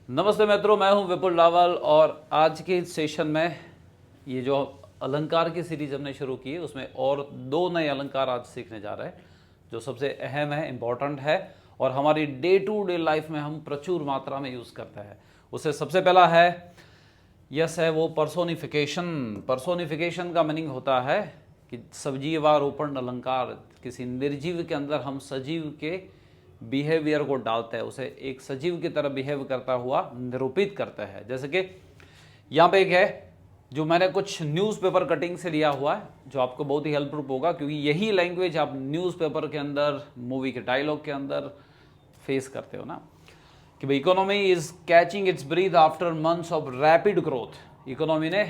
नमस्ते मित्रों, मैं हूं विपुल रावल और आज के इस सेशन में ये जो अलंकार की सीरीज हमने शुरू की है उसमें और दो नए अलंकार आज सीखने जा रहे हैं जो सबसे अहम है, इम्पोर्टेंट है और हमारी डे टू डे लाइफ में हम प्रचुर मात्रा में यूज़ करते हैं। उससे सबसे पहला है वो पर्सोनिफिकेशन। पर्सोनिफिकेशन का मीनिंग होता है कि सजीवारोपण अलंकार, किसी निर्जीव के अंदर हम सजीव के बिहेवियर को डालते हैं, उसे एक सजीव की तरह बिहेव करता हुआ निरूपित करते हैं। जैसे कि यहाँ पे एक है जो मैंने कुछ न्यूज़पेपर कटिंग से लिया हुआ है जो आपको बहुत ही हेल्पफुल होगा, क्योंकि यही लैंग्वेज आप न्यूज़पेपर के अंदर, मूवी के डायलॉग के अंदर फेस करते हो ना, कि भाई economy is catching its breath after months of rapid growth. Economy ने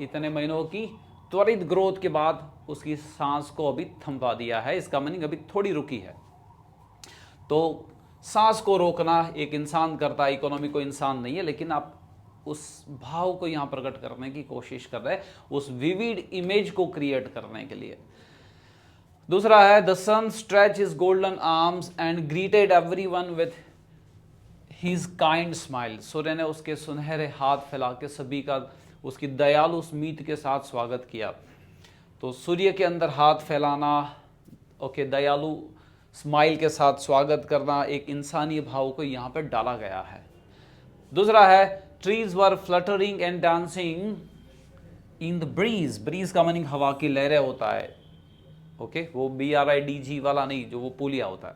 इतने महीनों की त्वरित ग्रोथ के बाद उसकी सांस को अभी थमवा दिया है। इसका मीनिंग अभी थोड़ी रुकी है। तो सांस को रोकना एक इंसान करता है, इकोनॉमी को इंसान नहीं है, लेकिन आप उस भाव को यहां प्रकट करने की कोशिश कर रहे हैं, उस विविड इमेज को क्रिएट करने के लिए। दूसरा है the sun stretch his golden arms and greeted everyone with his kind smile. सूर्य ने उसके सुनहरे हाथ फैला के सभी का उसकी दयालु स्मित के साथ स्वागत किया। तो सूर्य के अंदर हाथ फैलाना, दयालु स्माइल के साथ स्वागत करना, एक इंसानी भाव को यहाँ पर डाला गया है। दूसरा है trees were fluttering and dancing in the breeze. Breeze का मीनिंग हवा की लहरें होता है, वो BRIDG वाला नहीं, जो वो पुलिया होता है।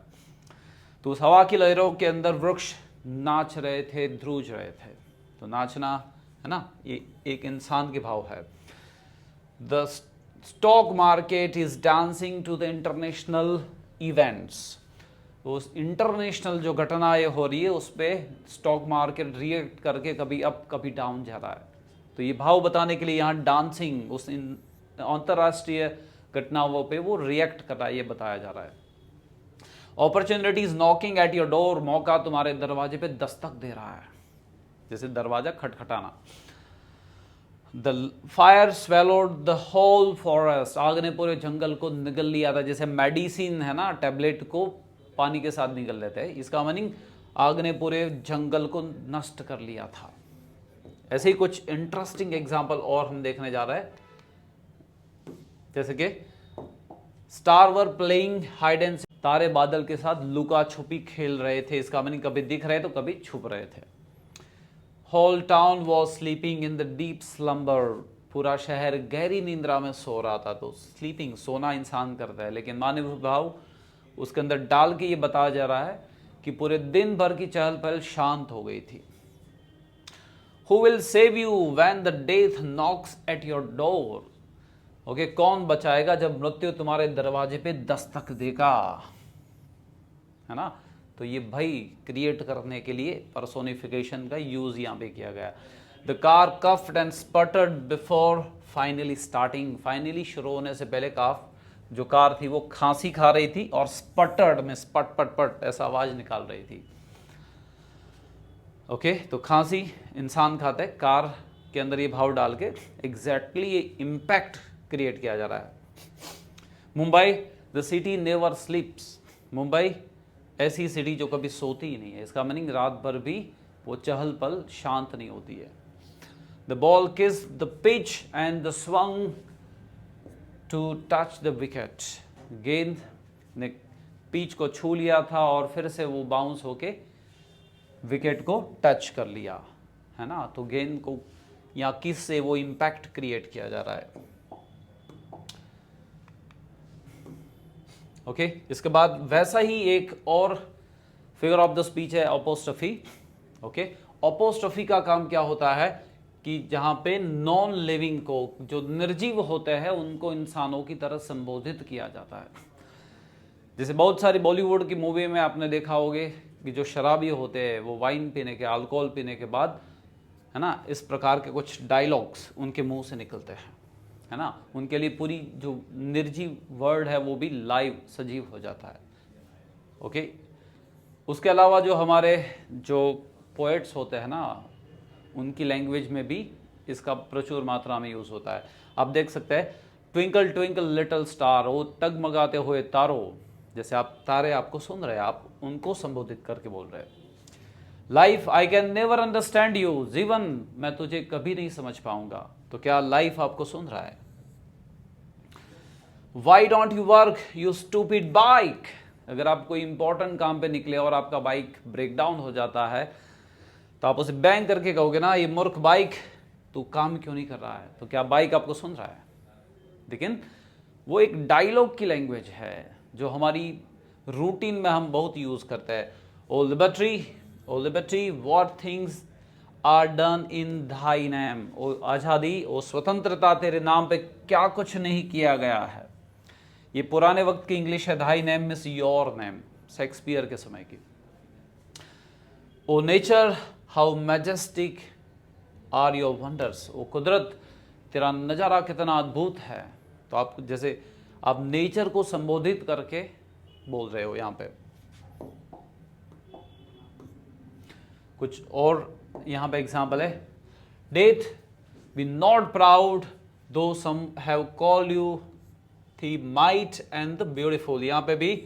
तो उस हवा की लहरों के अंदर वृक्ष नाच रहे थे, ध्रुज रहे थे। तो नाचना है ना, ये एक इंसान के भाव है। The stock market is dancing to the international events. तो उस इंटरनेशनल जो घटनाएं हो रही है उस पर स्टॉक मार्केट रिएक्ट करके कभी अप कभी डाउन जा रहा है। तो ये भाव बताने के लिए यहाँ डांसिंग उस अंतरराष्ट्रीय घटनाओं पे वो रिएक्ट कर रहा है, ये बताया जा रहा है। Opportunities knocking at your door. मौका तुम्हारे दरवाजे पे दस्तक दे रहा है, जैसे दरवाजा खटखटाना। The fire swallowed the whole forest. आग ने पूरे जंगल को निगल लिया था, जैसे मेडिसिन है ना, टैबलेट को पानी के साथ निगल लेते हैं। इसका मीनिंग आग ने पूरे जंगल को नष्ट कर लिया था। ऐसे ही कुछ इंटरेस्टिंग एग्जाम्पल और हम देखने जा रहे हैं, जैसे कि star were playing hide and seek. तारे बादल के साथ लुका छुपी खेल रहे थे। इसका मीनिंग कभी दिख रहे तो कभी छुप रहे थे। Whole town was sleeping in the deep slumber. पूरा शहर गहरी निंद्रा में सो रहा था। तो स्लीपिंग, सोना इंसान करता है, लेकिन मानव भाव उसके अंदर डाल के ये बताया जा रहा है कि पूरे दिन भर की चहल पहल शांत हो गई थी। Who will save you when the death Knox at your door. कौन बचाएगा जब मृत्यु तुम्हारे दरवाजे पे दस्तक देगा, है ना। तो ये भय क्रिएट करने के लिए पर्सोनिफिकेशन का यूज यहां पे किया गया। The car coughed and sputtered before finally starting. Finally शुरू होने से पहले जो कार थी वो खांसी खा रही थी और स्पटर्ड में स्पट पट पट ऐसा आवाज निकाल रही थी। तो खांसी इंसान खाता है, कार के अंदर ये भाव डाल के एग्जैक्टली ये इंपैक्ट क्रिएट किया जा रहा है। Mumbai the city never स्लीप्स। Mumbai ऐसी सिटी जो कभी सोती ही नहीं है। इसका मीनिंग रात भर भी वो चहल पल शांत नहीं होती है। The ball kiss the pitch and the swung to touch the wicket. गेंद ने पिच को छू लिया था और फिर से वो बाउंस होके विकेट को टच कर लिया, है ना। तो गेंद को या किस से वो इंपैक्ट क्रिएट किया जा रहा है। इसके बाद वैसा ही एक और फिगर ऑफ द स्पीच है अपोस्ट्रोफी। अपोस्ट्रोफी का काम क्या होता है कि जहां पे नॉन लिविंग को, जो निर्जीव होते हैं, उनको इंसानों की तरह संबोधित किया जाता है। जैसे बहुत सारी बॉलीवुड की मूवी में आपने देखा होगा कि जो शराबी होते हैं वो वाइन पीने के, अल्कोहल पीने के बाद, है ना, इस प्रकार के कुछ डायलॉग्स उनके मुंह से निकलते हैं, है ना। उनके लिए पूरी जो निर्जीव वर्ड है वो भी लाइव, सजीव हो जाता है। उसके अलावा जो हमारे जो पोएट्स होते हैं ना, उनकी लैंग्वेज में भी इसका प्रचुर मात्रा में यूज होता है। आप देख सकते हैं ट्विंकल ट्विंकल लिटिल स्टार, वो टगमगाते हुए तारों, जैसे आप तारे आपको सुन रहे हैं, आप उनको संबोधित करके बोल रहे हैं। Life I can never understand you, जीवन मैं तुझे कभी नहीं समझ पाऊंगा। तो क्या लाइफ आपको सुन रहा है? Why don't you work you stupid bike, अगर आप कोई इंपॉर्टेंट काम पे निकले और आपका बाइक ब्रेक डाउन हो जाता है तो आप उसे बैंग करके कहोगे ना, ये मूर्ख बाइक तू काम क्यों नहीं कर रहा है? तो क्या बाइक आपको सुन रहा है? लेकिन वो एक डायलॉग की लैंग्वेज है जो हमारी रूटीन में हम बहुत यूज करते हैं। O liberty what things are done in thy name, ओ आजादी, ओ स्वतंत्रता, तेरे नाम पे क्या कुछ नहीं किया गया है। ये पुराने वक्त की इंग्लिश है। Thy name means your name, Shakespeare के समय की। O nature how majestic are your wonders, ओ कुदरत तेरा नज़ारा कितना अद्भुत है। तो आप जैसे आप नेचर को संबोधित करके बोल रहे हो। यहाँ पे कुछ और यहाँ पे एग्जाम्पल है। डेथ बी नॉट प्राउड दो सम हैव कॉल्ड यू थी माइट एंड द ब्यूटीफुल, यहाँ पे भी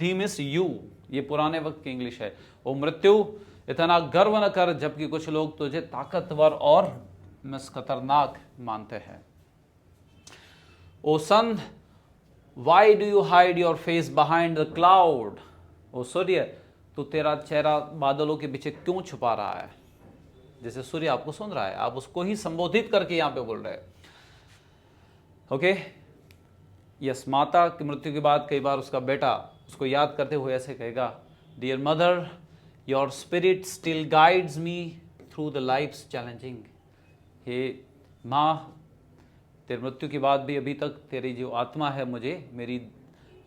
थी मिस यू, ये पुराने वक्त की इंग्लिश है। ओ मृत्यु इतना गर्व न कर जबकि कुछ लोग तुझे ताकतवर और मिस खतरनाक मानते हैं। O sun why do you hide your face behind the cloud, ओ सूर्य तू तेरा चेहरा बादलों के पीछे क्यों छुपा रहा है? जैसे सूर्य आपको सुन रहा है, आप उसको ही संबोधित करके यहां पे बोल रहे हैं। ओके यस, माता की मृत्यु के बाद कई बार उसका बेटा उसको याद करते हुए ऐसे कहेगा, dear mother your spirit still guides me through the life's challenging, हे माँ तेरी मृत्यु के बाद भी अभी तक तेरी जो आत्मा है मुझे मेरी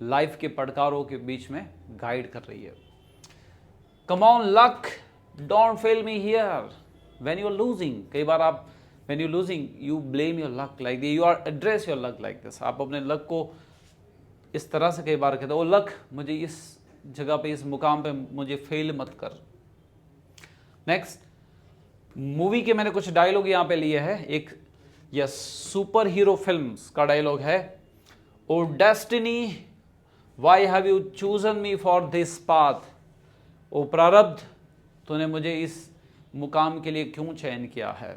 लाइफ के पड़कारों के बीच में गाइड कर रही है। Come on luck don't fail me here when you are losing, कई बार आप when you losing you blame your luck like you are address your luck like this, आप अपने लक को इस तरह से कई बार कहते हो, लक मुझे इस जगह पे इस मुकाम पे मुझे फेल मत कर। नेक्स्ट मूवी के मैंने कुछ डायलॉग यहाँ पे लिए हैं। एक यस सुपर हीरो फिल्म्स का डायलॉग है, O destiny why have you chosen me for this path, ओ प्रारब्ध तूने मुझे इस मुकाम के लिए क्यों चयन किया है।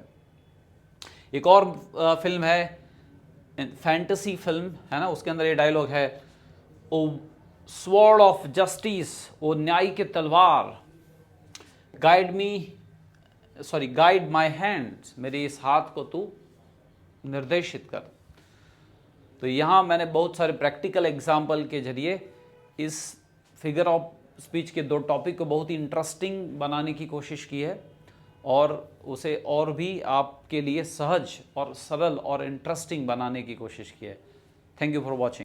एक और फिल्म है फैंटेसी फिल्म है ना, उसके अंदर ये डायलॉग है, ओ स्वॉर्ड ऑफ जस्टिस, ओ न्याय के तलवार, गाइड माई हैंड्स, मेरे इस हाथ को तू निर्देशित कर। तो यहाँ मैंने बहुत सारे प्रैक्टिकल एग्जाम्पल के जरिए इस फिगर ऑफ स्पीच के दो टॉपिक को बहुत ही इंटरेस्टिंग बनाने की कोशिश की है और उसे और भी आपके लिए सहज और सरल और इंटरेस्टिंग बनाने की कोशिश की है। Thank you for watching.